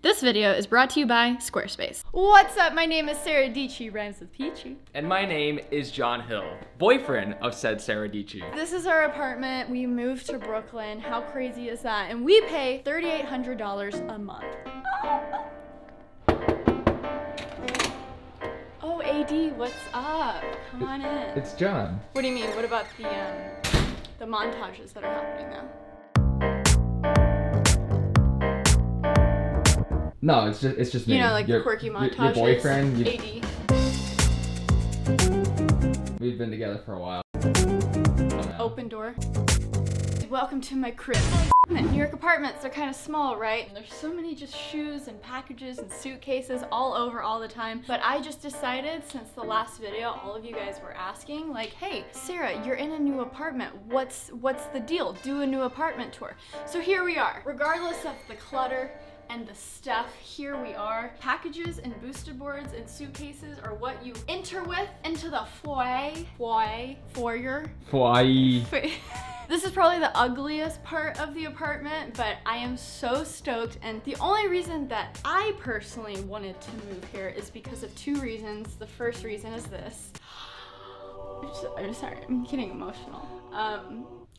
This video is brought to you by Squarespace. What's up? My name is Sarah Dici, rhymes with Peachy. And my name is John Hill, boyfriend of said Sarah Dici. This is our apartment. We moved to Brooklyn. How crazy is that? And we pay $3,800 a month. Oh, AD, what's up? Come on in. It's John. What do you mean? What about the montages that are happening now? No, it's just me. You know, like the quirky montages. Your boyfriend. AD. We've been together for a while. Open door. Welcome to my crib. New York apartments, they're kind of small, right? And there's so many just shoes and packages and suitcases all over all the time. But I just decided, since the last video, all of you guys were asking, like, hey, Sarah, you're in a new apartment. What's the deal? Do a new apartment tour. So here we are. Regardless of the clutter and the stuff, here we are. Packages and booster boards and suitcases are what you enter with into the foyer. This is probably the ugliest part of the apartment, but I am so stoked. And the only reason that I personally wanted to move here is because of two reasons. The first reason is this. I'm sorry, I'm getting emotional.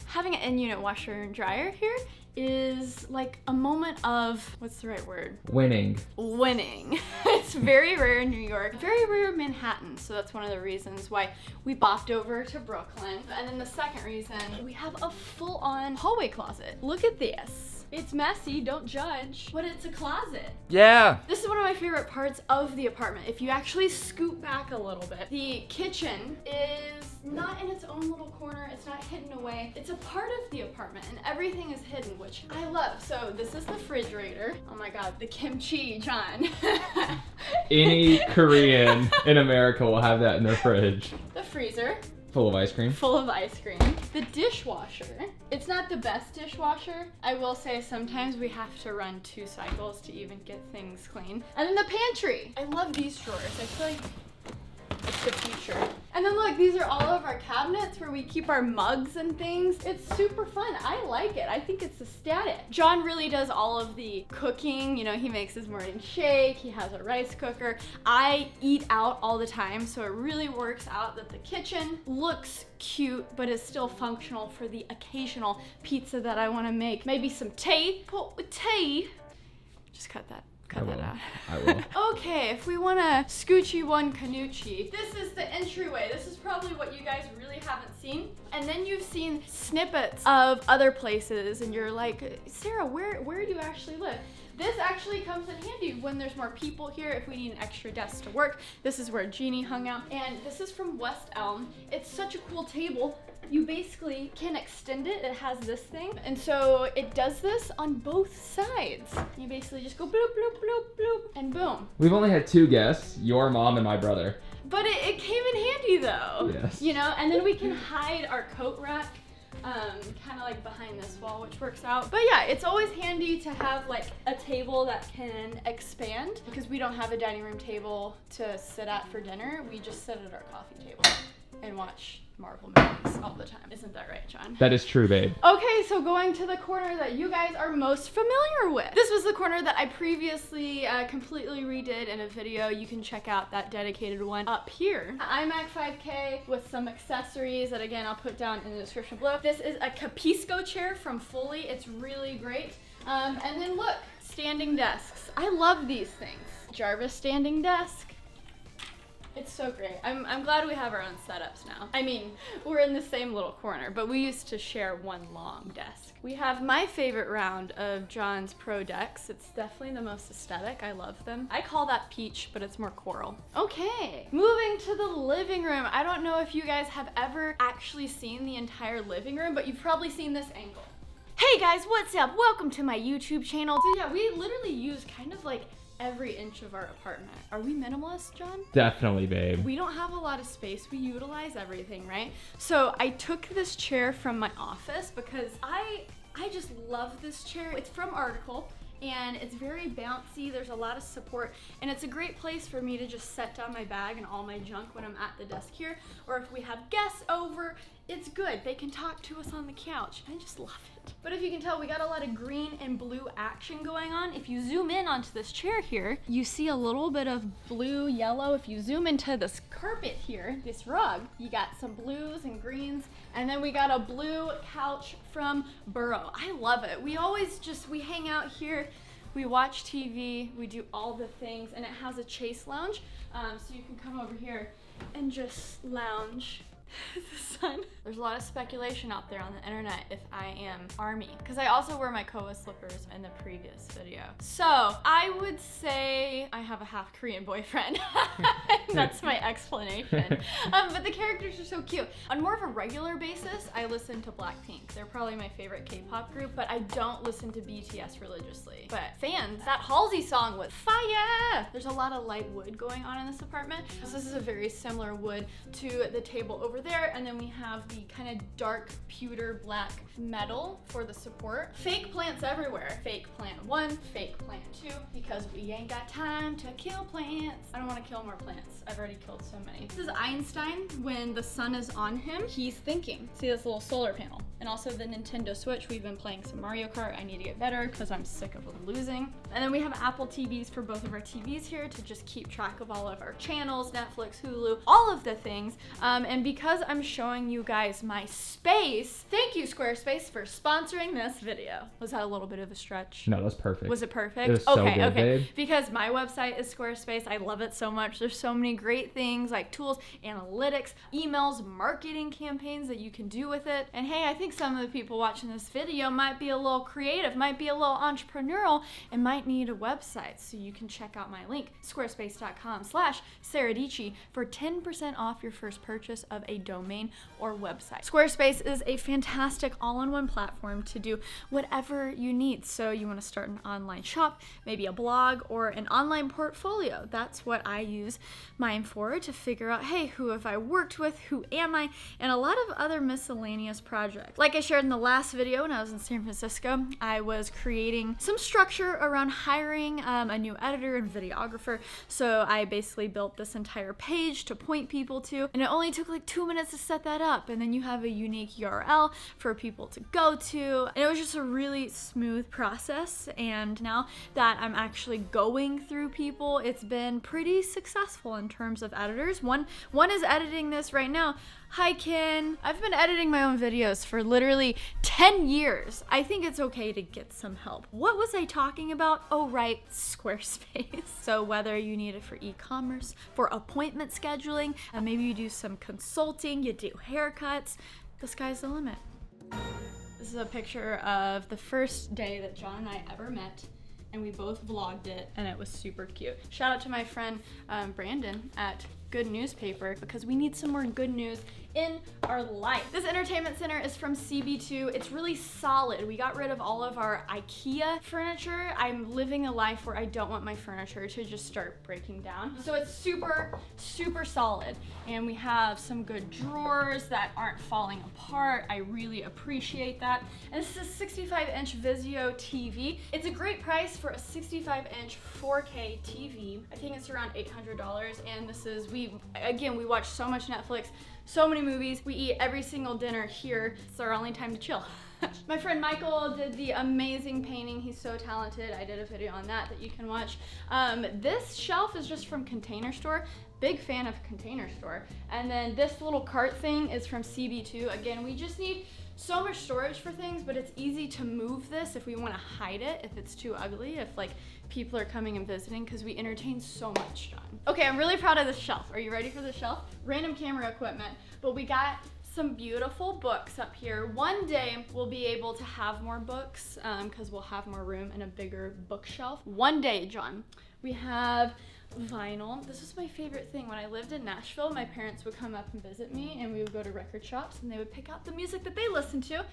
Having an in-unit washer and dryer here is like a moment of, what's the right word? Winning. It's very rare in New York, very rare in Manhattan, so that's one of the reasons why we bopped over to Brooklyn. And then the second reason, we have a full-on hallway closet. Look at this. It's messy, don't judge, but it's a closet. Yeah. This is one of my favorite parts of the apartment. If you actually scoot back a little bit, the kitchen is not in its own little corner. It's not hidden away. It's a part of the apartment and everything is hidden, which I love. So this is the refrigerator. Oh my God, the kimchi, John. Any Korean in America will have that in their fridge. The freezer. Full of ice cream. Full of ice cream. The dishwasher. It's not the best dishwasher. I will say sometimes we have to run 2 cycles to even get things clean. And then the pantry. I love these drawers. I feel like it's the future. And then look, these are all of our cabinets where we keep our mugs and things. It's super fun. I like it. I think it's aesthetic. John really does all of the cooking. You know, he makes his morning shake. He has a rice cooker. I eat out all the time, so it really works out that the kitchen looks cute, but is still functional for the occasional pizza that I want to make. Maybe some tea. Put with tea. Just cut that. Cut that out. I will. Okay, if we want a Scoochie One Canucci, this is the entryway. This is probably what you guys really haven't seen. And then you've seen snippets of other places and you're like, Sarah, where do you actually live? This actually comes in handy when there's more people here, if we need an extra desk to work. This is where Jeannie hung out. And this is from West Elm. It's such a cool table. You basically can extend it. It has this thing. And so it does this on both sides. You basically just go bloop, bloop, bloop, bloop, and boom. We've only had 2 guests, your mom and my brother. But it came in handy though. Yes. You know, and then we can hide our coat rack kind of like behind this wall, which works out. But yeah, it's always handy to have like a table that can expand because we don't have a dining room table to sit at for dinner. We just sit at our coffee table and watch Marvel movies all the time. Isn't that right, John? That is true, babe. Okay, so going to the corner that you guys are most familiar with. This was the corner that I previously completely redid in a video. You can check out that dedicated one up here. iMac 5K with some accessories that, again, I'll put down in the description below. This is a Capisco chair from Fully. It's really great. And then look, standing desks. I love these things. Jarvis standing desk. It's so great. I'm glad we have our own setups now. I mean, we're in the same little corner, but we used to share one long desk. We have my favorite round of John's Pro decks. It's definitely the most aesthetic. I love them. I call that peach, but it's more coral. Okay, moving to the living room. I don't know if you guys have ever actually seen the entire living room, but you've probably seen this angle. Hey guys, what's up? Welcome to my YouTube channel. So yeah, we literally use kind of like every inch of our apartment. Are we minimalist, John? Definitely, babe. We don't have a lot of space. We utilize everything, right? So I took this chair from my office because I just love this chair. It's from Article and it's very bouncy. There's a lot of support and it's a great place for me to just set down my bag and all my junk when I'm at the desk here, or if we have guests over. it's good. They can talk to us on the couch. I just love it. But if you can tell, we got a lot of green and blue action going on. If you zoom in onto this chair here, you see a little bit of blue, yellow. If you zoom into this carpet here, this rug, you got some blues and greens. And then we got a blue couch from Burrow. I love it. We hang out here. We watch TV, we do all the things, and it has a chase lounge, so you can come over here and just lounge in the sun. There's a lot of speculation out there on the internet if I am Army, because I also wear my Koa slippers in the previous video. So I would say I have a half Korean boyfriend. That's my explanation. But the characters are so cute. On more of a regular basis, I listen to Blackpink. They're probably my favorite K-pop group, but I don't listen to BTS religiously. But fans, that Halsey song was fire! There's a lot of light wood going on in this apartment. So this is a very similar wood to the table over there, and then we have the kind of dark pewter black metal for the support. Fake plants everywhere. Fake plant 1, fake plant 2, because we ain't got time to kill plants. I don't want to kill more plants. I've already killed so many. This is Einstein. When the sun is on him, he's thinking. See this little solar panel? And also the Nintendo Switch. We've been playing some Mario Kart. I need to get better because I'm sick of losing. And then we have Apple TVs for both of our TVs here to just keep track of all of our channels, Netflix, Hulu, all of the things. And because I'm showing you guys my space, thank you Squarespace for sponsoring this video. Was that a little bit of a stretch? No, that's perfect. Was it perfect? It was so okay, good, okay. babe. Because my website is Squarespace. I love it so much. There's so many great things like tools, analytics, emails, marketing campaigns that you can do with it. And hey, I think some of the people watching this video might be a little creative, might be a little entrepreneurial, and might need a website. So you can check out my link, squarespace.com/Saradici for 10% off your first purchase of a domain or website. Squarespace is a fantastic all-in-one platform to do whatever you need. So you want to start an online shop, maybe a blog or an online portfolio. That's what I use mine for, to figure out, hey, who have I worked with, who am I, and a lot of other miscellaneous projects. Like I shared in the last video when I was in San Francisco, I was creating some structure around hiring a new editor and videographer. So I basically built this entire page to point people to, and it only took like 2 minutes to set that up. And then you have a unique URL for people to go to. And it was just a really smooth process. And now that I'm actually going through people, it's been pretty successful in terms of editors. One is editing this right now. Hi, Ken. I've been editing my own videos for literally 10 years. I think it's okay to get some help. What was I talking about? Oh, right, Squarespace. So whether you need it for e-commerce, for appointment scheduling, and maybe you do some consulting, you do haircuts, the sky's the limit. This is a picture of the first day that John and I ever met, and we both vlogged it, and it was super cute. Shout out to my friend Brandon at Good Newspaper, because we need some more good news in our life. This entertainment center is from CB2. It's really solid. We got rid of all of our IKEA furniture. I'm living a life where I don't want my furniture to just start breaking down. So it's super, super solid. And we have some good drawers that aren't falling apart. I really appreciate that. And this is a 65-inch Vizio TV. It's a great price for a 65-inch 4K TV. I think it's around $800. And this is, we watch so much Netflix, so many movies. We eat every single dinner here. It's our only time to chill. My friend Michael did the amazing painting. He's so talented. I did a video on that you can watch. This shelf is just from Container Store. Big fan of Container Store. And then this little cart thing is from CB2. Again, we just need so much storage for things, but it's easy to move this if we want to hide it, if it's too ugly, if like people are coming and visiting, because we entertain so much, John. Okay, I'm really proud of this shelf. Are you ready for the shelf? Random camera equipment, but we got some beautiful books up here. One day we'll be able to have more books because we'll have more room and a bigger bookshelf. One day, John. We have vinyl. This is my favorite thing. When I lived in Nashville, my parents would come up and visit me, and we would go to record shops, and they would pick out the music that they listened to.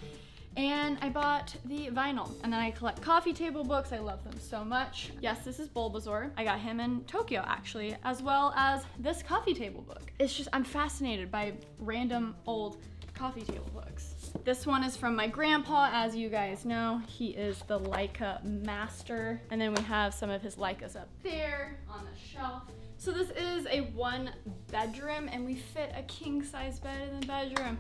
And I bought the vinyl, and then I collect coffee table books. I love them so much. Yes, this is Bulbasaur. I got him in Tokyo, actually, as well as this coffee table book. It's just, I'm fascinated by random old coffee table books. This one is from my grandpa. As you guys know, he is the Leica master. And then we have some of his Leicas up there on the shelf. So this is a 1 bedroom, and we fit a king size bed in the bedroom.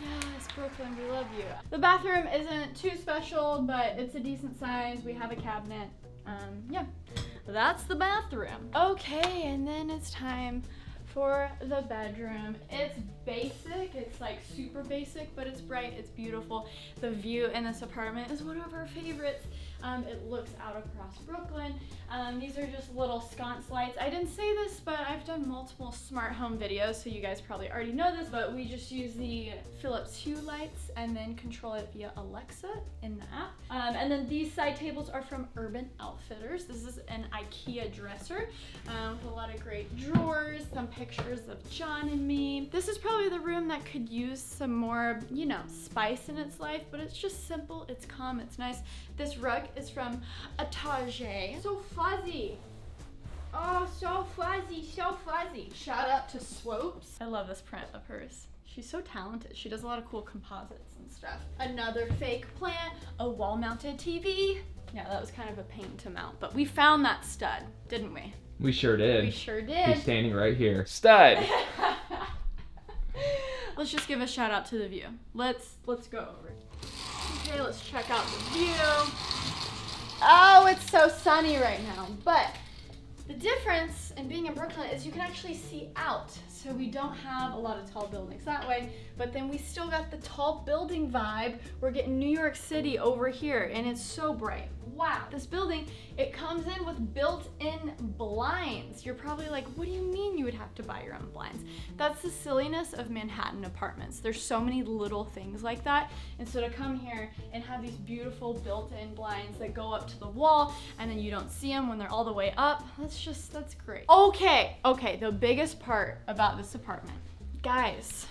Yes, Brooklyn, we love you. The bathroom isn't too special, but it's a decent size. We have a cabinet. Yeah, that's the bathroom. Okay, and then it's time for the bedroom. It's basic, it's like super basic, but it's bright, it's beautiful. The view in this apartment is one of our favorites. It looks out across Brooklyn. These are just little sconce lights. I didn't say this, but I've done multiple smart home videos, so you guys probably already know this, but we just use the Philips Hue lights and then control it via Alexa in the app. And then these side tables are from Urban Outfitters. This is an IKEA dresser with a lot of great drawers, some pictures of John and me. This is probably the room that could use some more, you know, spice in its life, but it's just simple, it's calm, it's nice. This rug is from Etage. So fuzzy. Oh, so fuzzy, so fuzzy. Shout out to Swopes. I love this print of hers. She's so talented. She does a lot of cool composites and stuff. Another fake plant, a wall-mounted TV. Yeah, that was kind of a pain to mount, but we found that stud, didn't we? We sure did. We sure did. He's standing right here. Stud. Let's just give a shout out to the view. Let's go over it. Okay, let's check out the view. Oh, it's so sunny right now, but the difference in being in Brooklyn is you can actually see out. So we don't have a lot of tall buildings that way, but then we still got the tall building vibe. We're getting New York City over here, and it's so bright. Wow, this building, it comes in with built-in blinds. You're probably like, what do you mean you would have to buy your own blinds? That's the silliness of Manhattan apartments. There's so many little things like that. And so to come here and have these beautiful built-in blinds that go up to the wall, and then you don't see them when they're all the way up, that's great. Okay, the biggest part about this apartment, guys,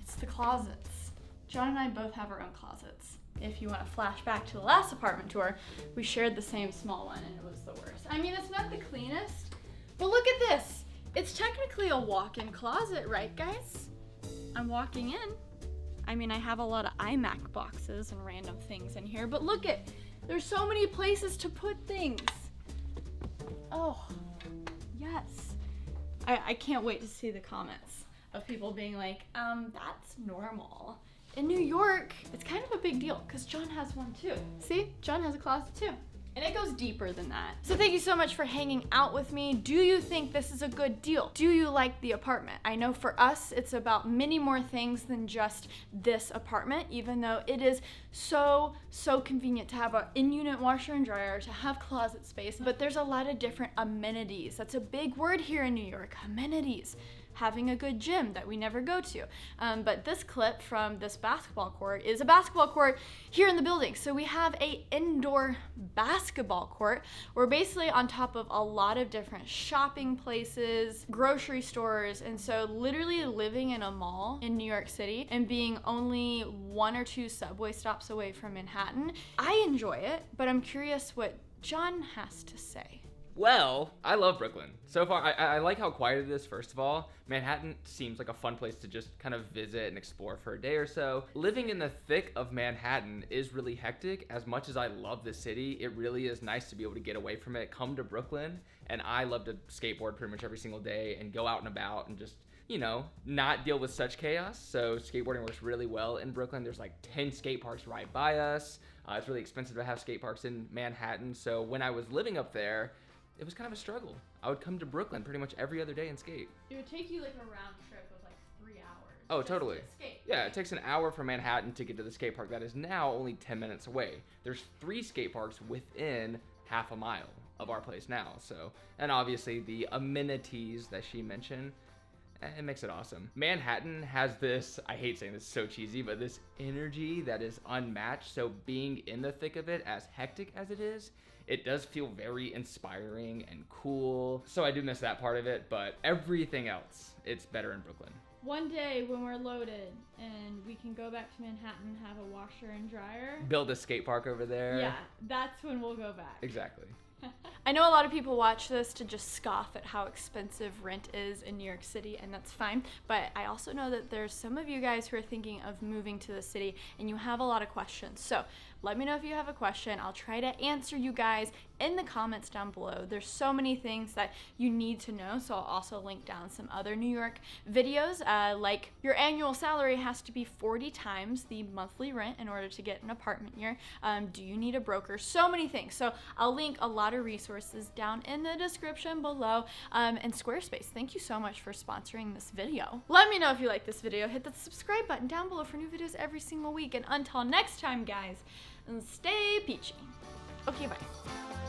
it's the closets. John and I both have our own closets. If you want to flash back to the last apartment tour, we shared the same small one and it was the worst. I mean, it's not the cleanest, but look at this. It's technically a walk-in closet, right, guys? I'm walking in. I mean, I have a lot of iMac boxes and random things in here, but look at, there's so many places to put things. Oh, yes. I can't wait to see the comments of people being like, that's normal. In New York, it's kind of a big deal because John has one too. See, John has a closet too. And it goes deeper than that. So thank you so much for hanging out with me. Do you think this is a good deal? Do you like the apartment? I know for us, it's about many more things than just this apartment, even though it is so convenient to have an in-unit washer and dryer, to have closet space, but there's a lot of different amenities. That's a big word here in New York, amenities. Having a good gym that we never go to. But this clip from this basketball court is a basketball court here in the building. So we have a indoor basketball court. We're basically on top of a lot of different shopping places, grocery stores, and so literally living in a mall in New York City and being only 1 or 2 subway stops away from Manhattan, I enjoy it, but I'm curious what John has to say. Well, I love Brooklyn. So far, I like how quiet it is, first of all. Manhattan seems like a fun place to just kind of visit and explore for a day or so. Living in the thick of Manhattan is really hectic. As much as I love the city, it really is nice to be able to get away from it, come to Brooklyn, and I love to skateboard pretty much every single day and go out and about and just, you know, not deal with such chaos. So skateboarding works really well in Brooklyn. There's like 10 skate parks right by us. It's really expensive to have skate parks in Manhattan. So when I was living up there, it was kind of a struggle. I would come to Brooklyn pretty much every other day and skate. It would take you like a round trip of like 3 hours. Oh, totally. To skate. Yeah, it takes an hour from Manhattan to get to the skate park that is now only 10 minutes away. There's 3 skate parks within half a mile of our place now. So, and obviously the amenities that she mentioned, it makes it awesome. Manhattan has this, I hate saying this, so cheesy, but this energy that is unmatched. So being in the thick of it, as hectic as it is, it does feel very inspiring and cool. So I do miss that part of it, but everything else, it's better in Brooklyn. One day when we're loaded and we can go back to Manhattan, have a washer and dryer. Build a skate park over there. Yeah, that's when we'll go back. Exactly. I know a lot of people watch this to just scoff at how expensive rent is in New York City, and that's fine, but I also know that there's some of you guys who are thinking of moving to the city and you have a lot of questions. So Let me know if you have a question. I'll try to answer you guys in the comments down below. There's so many things that you need to know, so I'll also link down some other New York videos, like your annual salary has to be 40 times the monthly rent in order to get an apartment here. Do you need a broker? So many things. So I'll link a lot of resources down in the description below. And Squarespace, thank you so much for sponsoring this video. Let me know if you like this video. Hit the subscribe button down below for new videos every single week. And until next time, guys, stay peachy. Okay, bye.